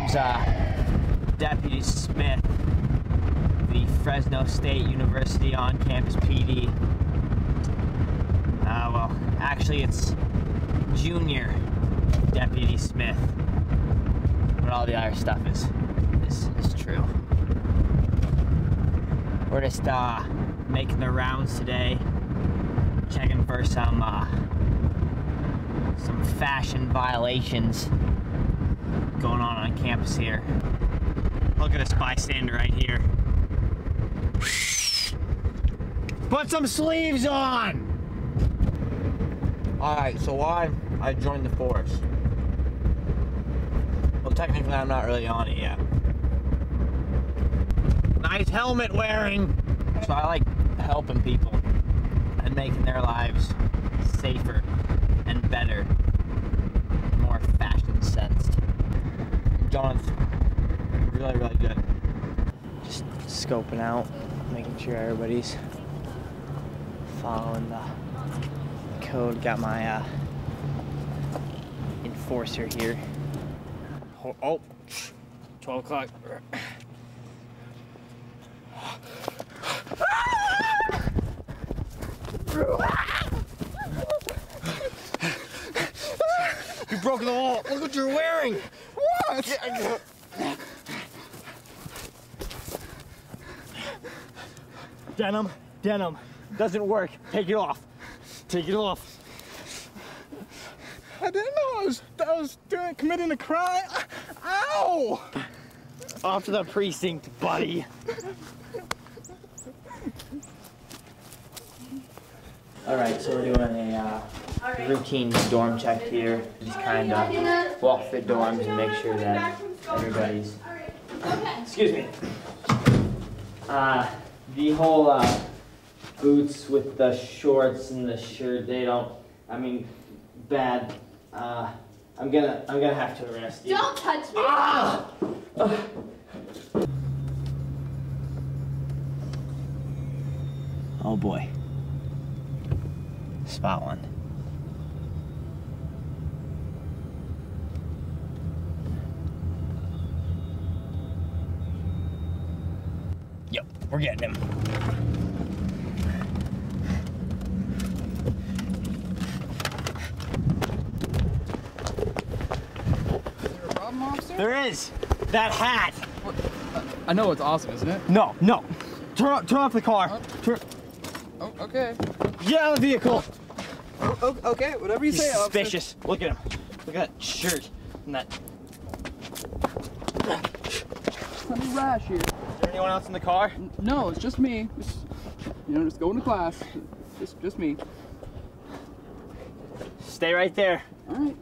comes Deputy Smith, the Fresno State University on-campus PD. Well, actually it's Junior Deputy Smith, but all the other stuff is true. We're just making the rounds today, checking for some fashion violations going on campus here. Look at this bystander right here. Put some sleeves on! Alright, so why I joined the force? Well, technically I'm not really on it yet. Nice helmet wearing! So I like helping people and making their lives safer and better, more fashion sensed. John's really, really good. Just scoping out, making sure everybody's following the code. Got my enforcer here. Oh, 12 o'clock. You broke the wall. Look what you're wearing. What? Denim. Doesn't work. Take it off. Take it off. I didn't know I was committing a crime. Ow! Off to the precinct, buddy. All right, so we're doing a routine dorm check here. Just kind of walk the dorms and make sure that everybody's. Excuse me. The whole boots with the shorts and the shirt, they don't. I mean, bad. I'm gonna have to arrest you. Don't touch me. Ah! Oh boy. Spot one. Yep, we're getting him. Is there a problem, officer? There is. That hat. What? I know it's awesome, isn't it? No. Turn off the car. Turn. Oh, okay. Get out of the vehicle. Oh, okay, whatever you say, officer. Suspicious. Look at him. Look at that shirt and that. Plenty rash here. Is there anyone else in the car? No, it's just me. Just going to class. Just me. Stay right there. All right.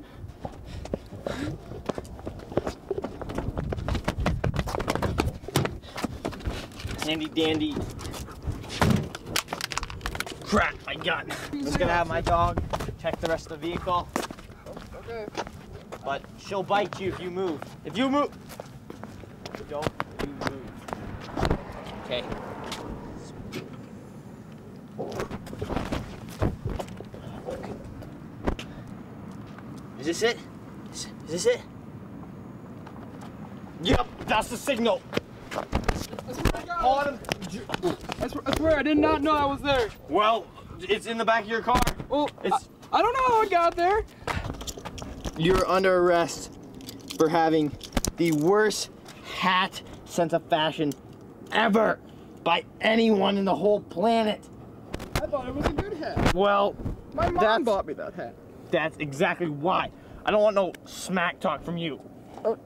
Handy dandy. Crap, my gun. I'm just gonna have my dog check the rest of the vehicle. Oh, okay. But she'll bite you if you move. If you move, don't you move. Okay. Is this it? Is this it? Yep, that's the signal. On him. I swear I did not know I was there. Well, it's in the back of your car. Well, I don't know how I got there. You're under arrest for having the worst hat sense of fashion ever by anyone in the whole planet. I thought it was a good hat. Well, My mom bought me that hat. That's exactly why. I don't want no smack talk from you. Oh.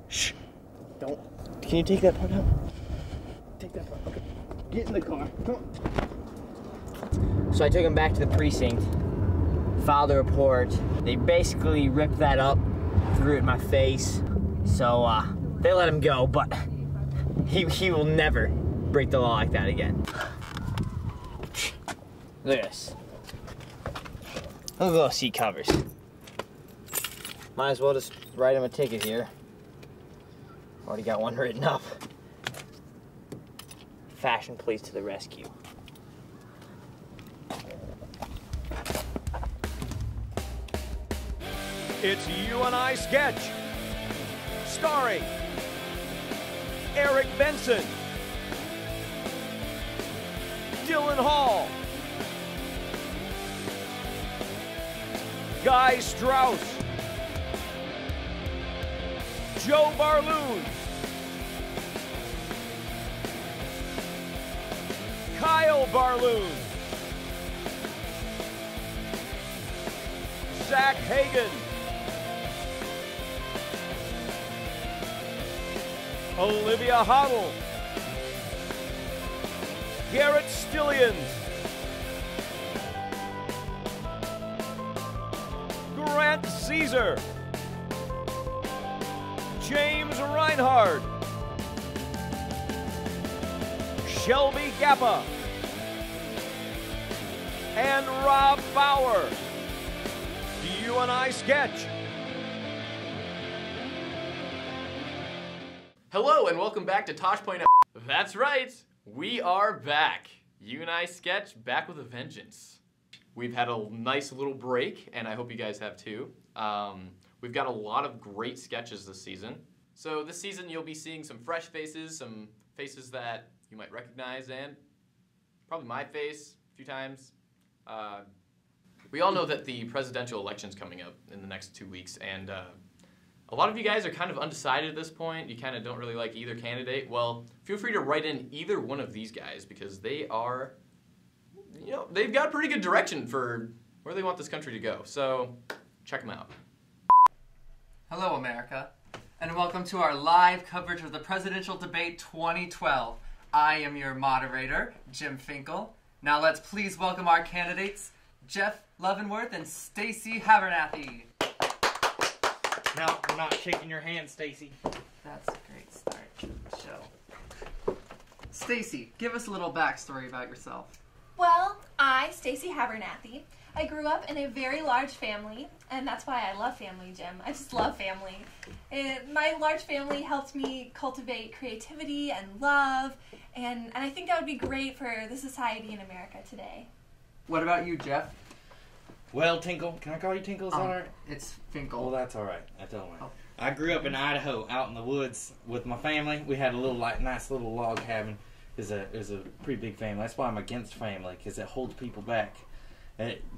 Shh. Don't. Can you take that part out? Take that part. Okay. Get in the car. Come on. So I took him back to the precinct, filed a report. They basically ripped that up, threw it in my face. So they let him go, but he will never break the law like that again. Look at this. Look at those seat covers. Might as well just write him a ticket here. Already got one written up. Fashion police to the rescue. It's UNI Sketch. Starring Eric Benson, Dylan Hall, Guy Strauss, Joe Barloon, Kyle Barloon, Zach Hagan, Olivia Hoddle, Garrett Stillions, Grant Caesar, James Reinhard, Shelby Gappa, and Rob Bauer. UNI sketch. Hello and welcome back to Tosh.0. That's right, we are back. UNI sketch back with a vengeance. We've had a nice little break and I hope you guys have too. We've got a lot of great sketches this season. So this season you'll be seeing some fresh faces, some faces that you might recognize, and probably my face a few times. We all know that the presidential election's coming up in the next 2 weeks, and a lot of you guys are kind of undecided at this point. You kind of don't really like either candidate. Well, feel free to write in either one of these guys because they are, you know, they've got pretty good direction for where they want this country to go. So check them out. Hello, America, and welcome to our live coverage of the presidential debate 2012. I am your moderator, Jim Finkel. Now let's please welcome our candidates, Jeff Leavenworth and Stacy Abernathy. No, I'm not shaking your hand, Stacy. That's a great start to the show. Stacy, give us a little backstory about yourself. Well, I, Stacy Abernathy, I grew up in a very large family, and that's why I love family, Jim. I just love family. My large family helped me cultivate creativity and love, and I think that would be great for the society in America today. What about you, Jeff? Well, Tinkle, can I call you Tinkle? Is that all right? It's Finkel. Well, that's all right. I don't mind. Oh. I grew up in Idaho, out in the woods with my family. We had a little, nice little log cabin. It was a pretty big family. That's why I'm against family, because it holds people back.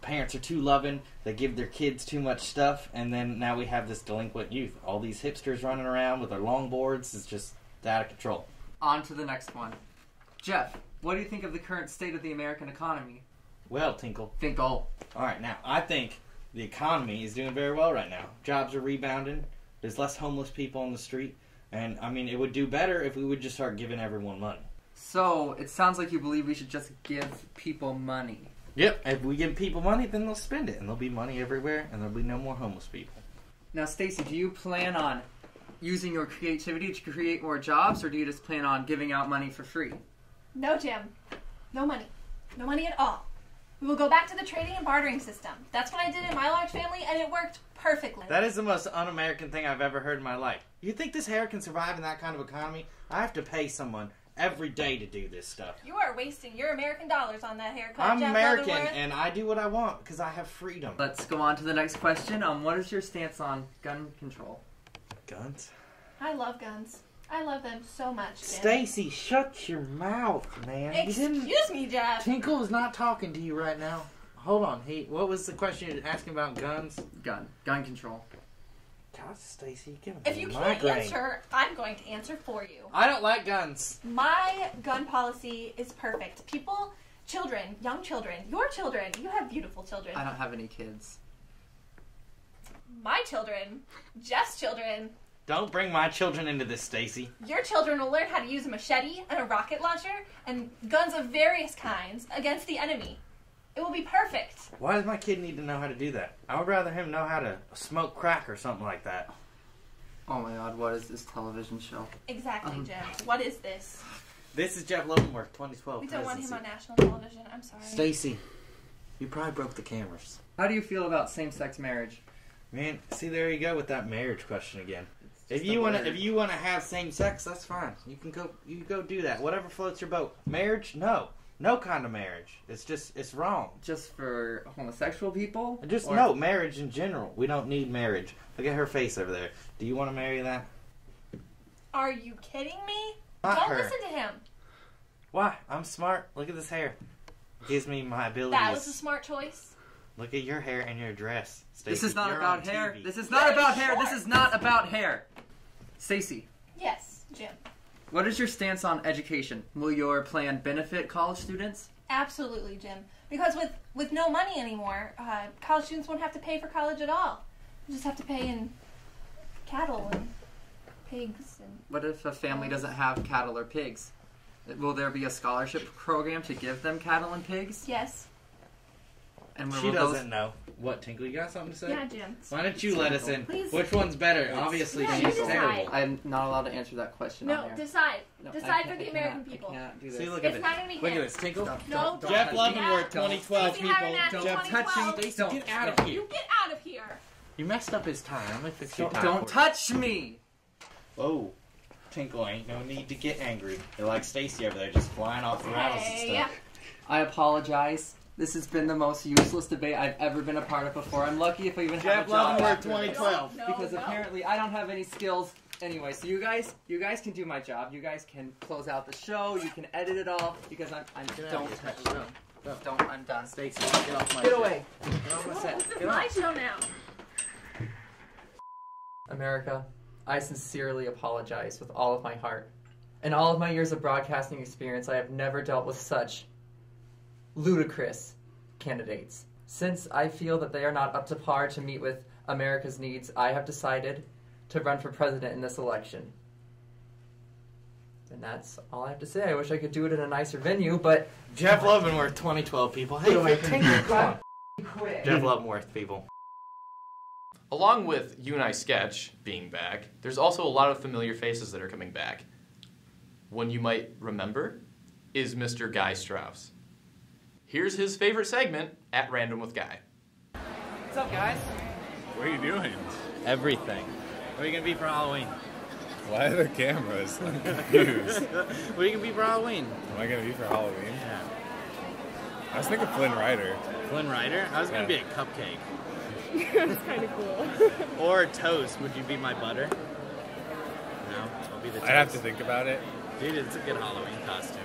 Parents are too loving. They give their kids too much stuff, and then now we have this delinquent youth. All these hipsters running around with their longboards. It's just out of control. On to the next one. Jeff, what do you think of the current state of the American economy? Well, Tinkle. Finkel. All right, now, I think the economy is doing very well right now. Jobs are rebounding. There's less homeless people on the street. And, I mean, it would do better if we would just start giving everyone money. So, it sounds like you believe we should just give people money. Yep, if we give people money, then they'll spend it. And there'll be money everywhere, and there'll be no more homeless people. Now, Stacy, do you plan on using your creativity to create more jobs, or do you just plan on giving out money for free? No, Jim. No money. No money at all. We will go back to the trading and bartering system. That's what I did in my large family, and it worked perfectly. That is the most un-American thing I've ever heard in my life. You think this hair can survive in that kind of economy? I have to pay someone every day to do this stuff. You are wasting your American dollars on that haircut, I'm Jeff American, Leavenworth. and I do what I want because I have freedom. Let's go on to the next question. What is your stance on gun control? Guns? I love guns. I love them so much, Jim. Stacy, shut your mouth, man. Excuse me, Jeff. Tinkle is not talking to you right now. Hold on. What was the question you're asking about guns? Gun control. God, Stacy, give me If you can't answer, I'm going to answer for you. I don't like guns. My gun policy is perfect. People, children, young children, your children, you have beautiful children. I don't have any kids. My children, Jeff's children. Don't bring my children into this, Stacy. Your children will learn how to use a machete and a rocket launcher and guns of various kinds against the enemy. It will be perfect. Why does my kid need to know how to do that? I would rather him know how to smoke crack or something like that. Oh my god, what is this television show? Exactly, Jeff. What is this? This is Jeff Leavenworth, 2012 We don't want him presidency. on national television. I'm sorry. Stacy, you probably broke the cameras. How do you feel about same-sex marriage? Man, see, there you go with that marriage question again. If Just you a word. wanna have same sex, that's fine. You can go do that. Whatever floats your boat. Marriage, no kind of marriage. It's wrong. Just for homosexual people? No, marriage in general. We don't need marriage. Look at her face over there. Do you want to marry that? Are you kidding me? Not Don't her. listen to him. Why? I'm smart. Look at this hair. It gives me my abilities. That was a smart choice. Look at your hair and your dress. Stacey, This is not you're about on hair. TV. This is not about hair. This is not about hair. Stacy, Yes, Jim. what is your stance on education? Will your plan benefit college students? Absolutely, Jim. Because with no money anymore, college students won't have to pay for college at all. They just have to pay in cattle and pigs and... What if a family doesn't have cattle or pigs? Will there be a scholarship program to give them cattle and pigs? Yes. And She doesn't know. What, Tinkle, you got something to say? Yeah, Jim. Why don't you let us in? Please. Which one's better? Obviously, Yeah, she's you decide. terrible. I'm not allowed to answer that question No, on there. decide. No, Decide for the American people. I can't do this. See, look at It's this. not going to be Look at him. this, Tinkle. No, don't. Jeff do Leavenworth, that. 2012 Stacey people. Habernath, Don't 2012. touch me. Stacey, get out of here. You get out of here. You messed up his time. Let me fix your time. Don't touch me! Whoa. Tinkle, ain't no need to get angry. You're like Stacy over there, just flying off the rattles and Hey. stuff. I apologize. This has been the most useless debate I've ever been a part of before. I'm lucky if I even have a job. after this. 2012. No, Because no. apparently I don't have any skills anyway. So you guys can do my job. You guys can close out the show. You can edit it all because I'm don't touch me. Don't. I'm done. Stacy, get off my Get set. away. Get off my set. This is Get my off. show now. America, I sincerely apologize with all of my heart. In all of my years of broadcasting experience, I have never dealt with such ludicrous candidates. Since I feel that they are not up to par to meet with America's needs, I have decided to run for president in this election. And that's all I have to say. I wish I could do it in a nicer venue, but... Jeff Leavenworth, 2012 people. Hey, Tinkle, come on. Quit. Jeff Leavenworth people. Along with UNI Sketch being back, there's also a lot of familiar faces that are coming back. One you might remember is Mr. Guy Strauss. Here's his favorite segment at Random with Guy. What's up, guys? What are you doing? Everything. What are you going to be for Halloween? Why are the cameras? I'm confused. What are you going to be for Halloween? Am I gonna be for Halloween? Yeah. I was thinking Flynn Rider. Flynn Rider? I was going to Yeah. be a cupcake. That's kind of cool. Or a toast. Would you be my butter? No, I'll be the toast. I'd have to think about it. Dude, it's a good Halloween costume.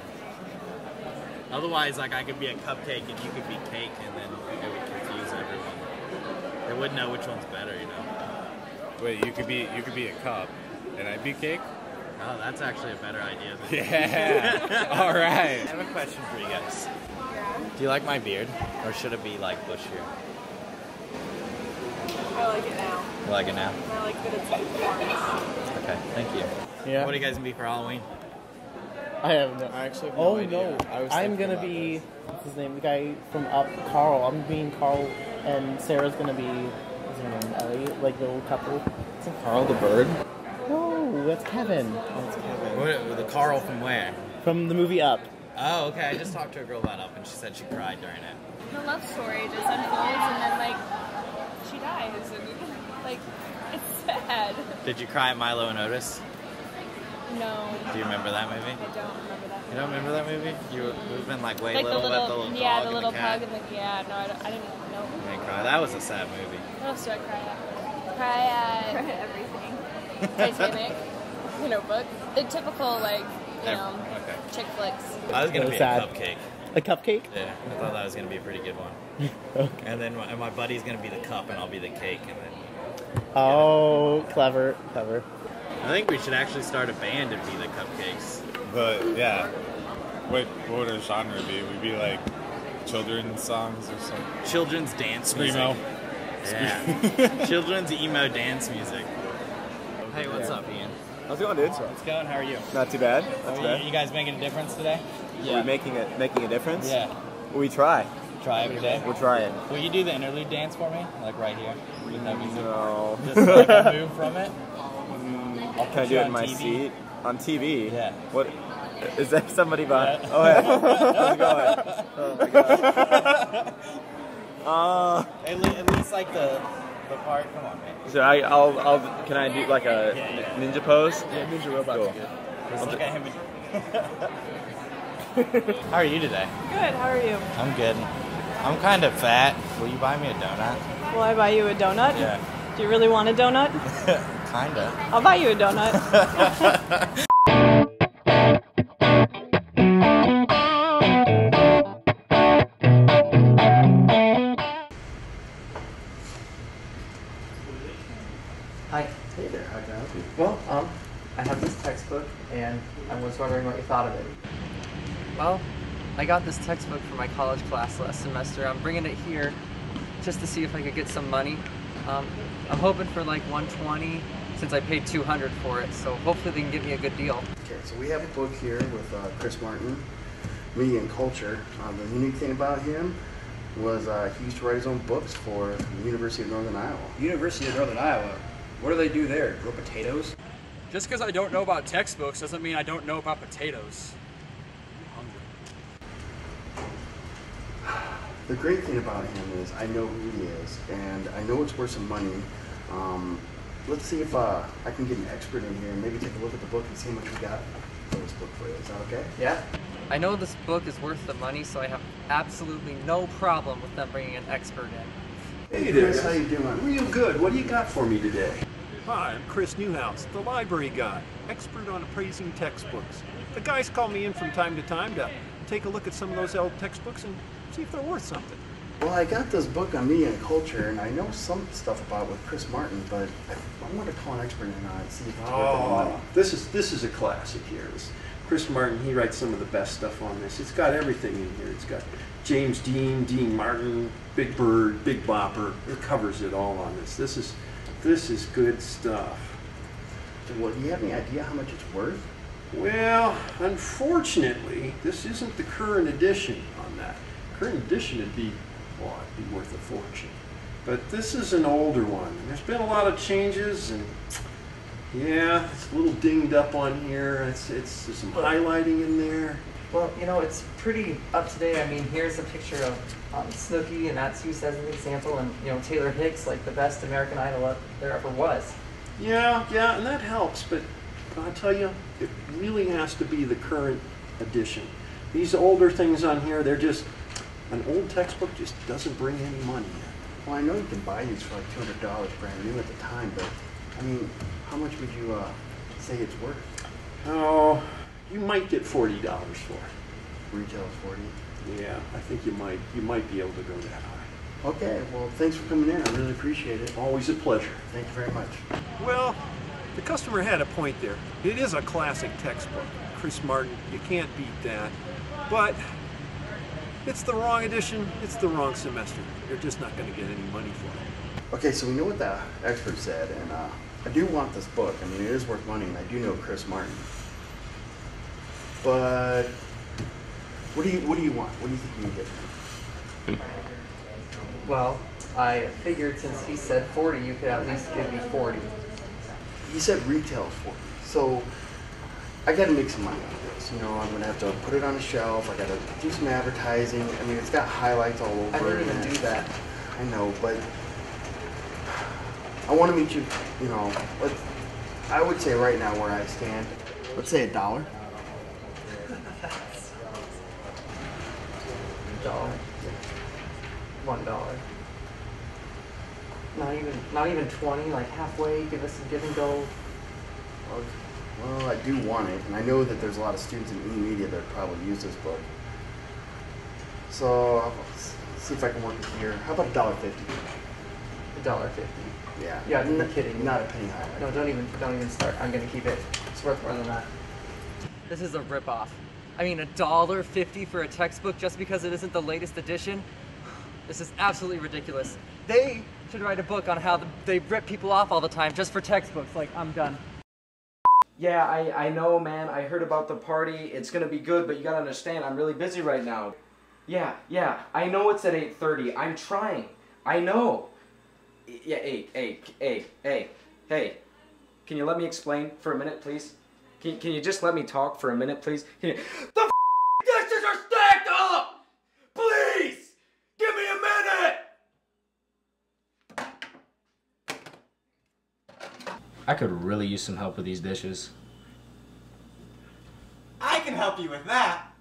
Otherwise, like, I could be a cupcake and you could be cake, and then it would confuse everyone. They wouldn't know which one's better, you know? Wait, you could be a cup, and I'd be cake. Oh, that's actually a better idea. Yeah. All right. I have a question for you guys. Do you like my beard, or should it be like bushier? I like it now. You like it now? I like that it's orange. Okay, thank you. Yeah. What are you guys gonna be for Halloween? I have no. I actually have Oh no idea. no! I was I'm thinking gonna about be. this. What's his name? The guy from Up, Carl. I'm being Carl, and Sarah's gonna be. What's her name? Ellie. Like the old couple. Isn't Carl the bird? No, that's Kevin. That's Kevin. What, the Carl from where? From the movie Up. Oh, okay. I just talked to a girl about Up, and she said she cried during it. The love story just unfolds and then, like, she dies and, like, it's sad. Did you cry at Milo and Otis? No, Do you remember that movie? I don't remember that. You don't remember that movie? You would been like way Like little, the with little, the little yeah, dog the little and the cat. pug and the, yeah, no, I didn't know. You didn't cry. That was a sad movie. What else do I cry at? Cry at everything. Titanic, The Notebook, the typical, like, you know, Okay. chick flicks. I was gonna That was be sad. a cupcake. A cupcake? Yeah, I thought that was gonna be a pretty good one. Okay. And then my buddy's gonna be the cup, and I'll be the cake, and then Oh, clever, clever. I think we should actually start a band and be the cupcakes. But yeah, what would our genre be? We'd be like children's songs or something. Children's dance music. Screamo. Yeah. Children's emo dance music. Hey, what's up, Ian? How's it going, dude? It's going. How are you? Not too bad. Not too bad. You guys making a difference today? Are we making a difference? Yeah. We try. Try every day. We're trying. Will you do the interlude dance for me? Like right here? With that music? No. Just like a move from it? I'll Can I put do you it on in my TV. seat? On TV? Yeah. What? Is there somebody behind? Yeah. Oh, yeah. How's it going? Oh, my God. At least like the part. Come on, man. So I'll. Can I do like a Yeah. ninja pose? Yeah, Ninja Robot's Cool. good. Just look at him. How are you today? Good, how are you? I'm good. I'm kind of fat. Will you buy me a donut? Will I buy you a donut? Yeah. Do you really want a donut? Kinda. I'll buy you a donut. Hi. Hey there, how can I help you? Well, I have this textbook, and I was wondering what you thought of it. Well, I got this textbook for my college class last semester. I'm bringing it here just to see if I could get some money. I'm hoping for like 120 since I paid 200 for it, so hopefully they can give me a good deal. Okay, so we have a book here with Chris Martin, Media and Culture. The unique thing about him was he used to write his own books for the University of Northern Iowa. University of Northern Iowa? What do they do there? Grow potatoes? Just because I don't know about textbooks doesn't mean I don't know about potatoes. I'm hungry. The great thing about him is I know who he is, and I know it's worth some money. Let's see if I can get an expert in here and maybe take a look at the book and see how much we got for this book for you. Is that okay? Yeah. I know this book is worth the money, so I have absolutely no problem with them bringing an expert in. Hey Chris, how you doing? Real good. What do you got for me today? Hi, I'm Chris Newhouse, the library guy, expert on appraising textbooks. The guys call me in from time to time to take a look at some of those old textbooks and see if they're worth something. Well, I got this book on media and culture, and I know some stuff about with Chris Martin, but I want to call an expert in on it and see if it's worth any money. This is a classic here. Chris Martin, he writes some of the best stuff on this. It's got everything in here. It's got James Dean, Dean Martin, Big Bird, Big Bopper. It covers it all on this. This is good stuff. Well, do you have any idea how much it's worth? Well, unfortunately, this isn't the current edition on that. Current edition would be, well, it'd be worth a fortune. But this is an older one. There's been a lot of changes, and yeah, it's a little dinged up on here. There's some highlighting in there. Well, you know, it's pretty up to date. I mean, here's a picture of Snooki, and that's used as an example, and, you know, Taylor Hicks, like the best American Idol there ever was. Yeah, and that helps, but I'll tell you, it really has to be the current edition. These older things on here, they're just, an old textbook just doesn't bring any money in. Well, I know you can buy these for like $200 brand new at the time, but I mean, how much would you say it's worth? Oh, you might get $40 for it. Retail is 40. Yeah, I think you might be able to go that high. Okay, well, thanks for coming in. I really appreciate it. Always a pleasure. Thank you very much. Well, the customer had a point there. It is a classic textbook. Chris Martin, you can't beat that. But it's the wrong edition, it's the wrong semester. You're just not going to get any money for it. Okay, so we know what the expert said, and I do want this book. I mean, it is worth money, and I do know Chris Martin. But what do you want? What do you think you can get for me? Well, I figured since he said 40, you could at least give me 40. He said retail is 40, so I got to make some money on this. You know, I'm gonna have to put it on a shelf. I got to do some advertising. I mean, it's got highlights all over. I didn't even do that. I know, but I want to meet you. You know, I would say right now where I stand, let's say $1. $1. $1. Not even 20. Like halfway. Give us some give and go. Well, I do want it, and I know that there's a lot of students in UNI media that probably use this book. So I'll see if I can work it here. How about $1.50? $1.50. Yeah. Yeah, you're kidding. Not a penny higher. No, don't even start. I'm gonna keep it. It's worth more than that. This is a ripoff. I mean, $1.50 for a textbook just because it isn't the latest edition? This is absolutely ridiculous. They should write a book on how they rip people off all the time just for textbooks. Like, I'm done. Yeah, I know, man. I heard about the party. It's gonna be good, but you gotta understand, I'm really busy right now. Yeah, I know it's at 8:30. I'm trying. I know. Yeah, hey. Can you let me explain for a minute, please? Can you just let me talk for a minute, please? The dishes are stacked up! Please! Give me a minute! I could really use some help with these dishes. I can help you with that.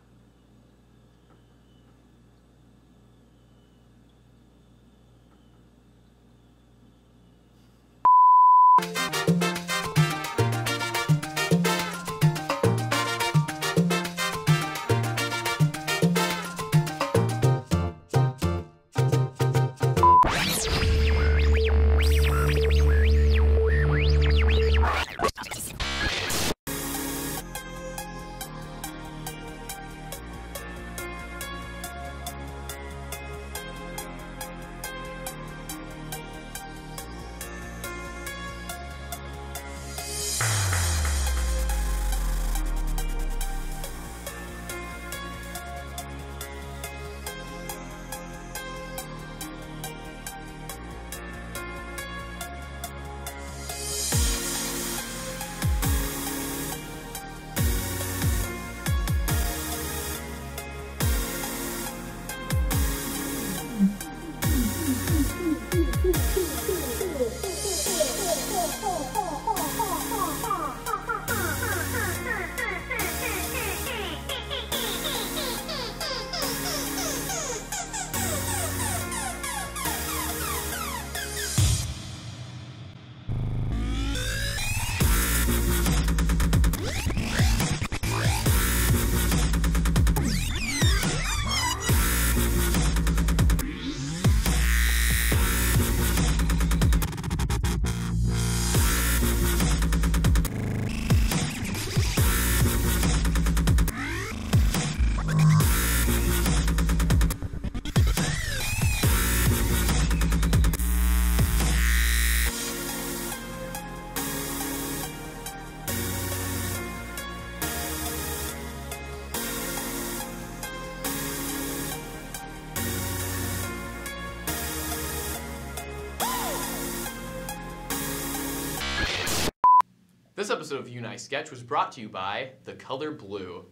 This episode of UNI Sketch was brought to you by the color blue.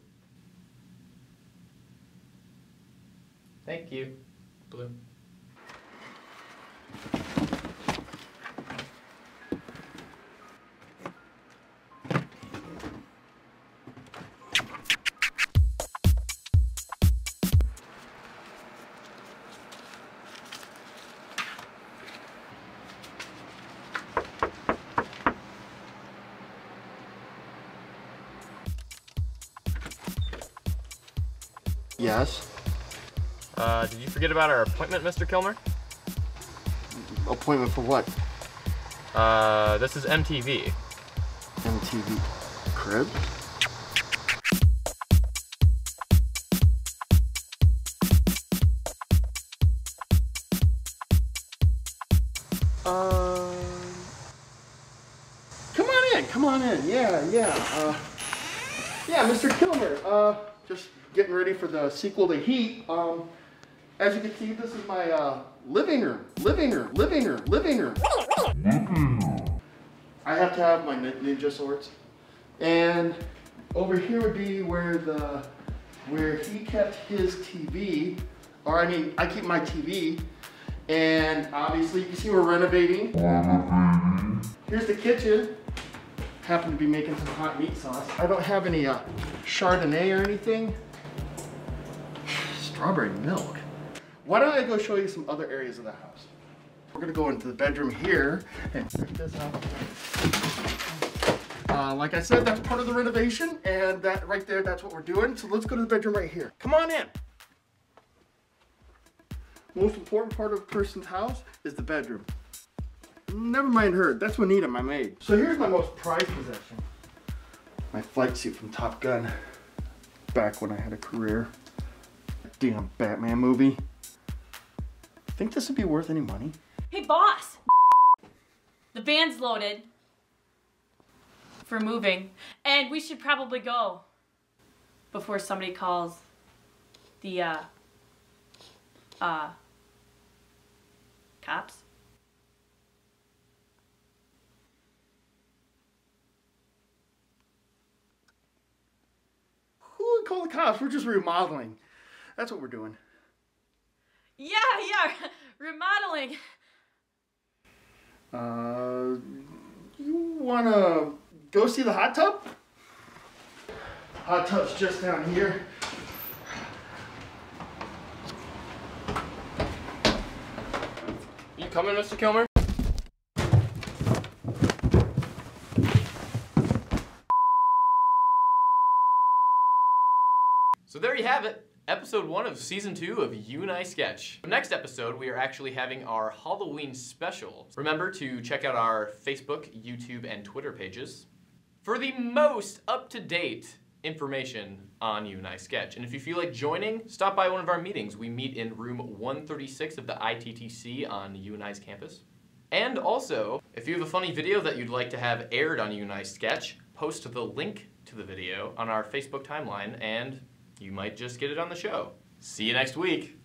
Thank you, blue. Yes. Did you forget about our appointment, Mr. Kilmer? Appointment for what? This is MTV. MTV Crib? Come on in. Yeah. Yeah, Mr. Kilmer. Just getting ready for the sequel to Heat. As you can see, this is my living room. I have to have my ninja swords. And over here would be where he kept his TV. Or I mean, I keep my TV. And obviously, you can see we're renovating. Here's the kitchen. Happen to be making some hot meat sauce. I don't have any Chardonnay or anything. Strawberry milk. Why don't I go show you some other areas of the house? We're gonna go into the bedroom here and check this out. Like I said, that's part of the renovation, and that right there, that's what we're doing. So let's go to the bedroom right here. Come on in. Most important part of a person's house is the bedroom. Never mind her, that's Juanita, my maid. So here's my most prized possession. My flight suit from Top Gun. Back when I had a career. Damn Batman movie. Think this would be worth any money? Hey boss! The van's loaded for moving, and we should probably go before somebody calls the cops. Who would call the cops? We're just remodeling. That's what we're doing. Yeah, remodeling. You wanna go see the hot tub? Hot tub's just down here. You coming, Mr. Kilmer? So there you have it. Episode 1 of Season 2 of UNI Sketch. Next episode, we are actually having our Halloween special. Remember to check out our Facebook, YouTube, and Twitter pages for the most up-to-date information on UNI Sketch. And if you feel like joining, stop by one of our meetings. We meet in room 136 of the ITTC on UNI's campus. And also, if you have a funny video that you'd like to have aired on UNI Sketch, post the link to the video on our Facebook timeline and you might just get it on the show. See you next week.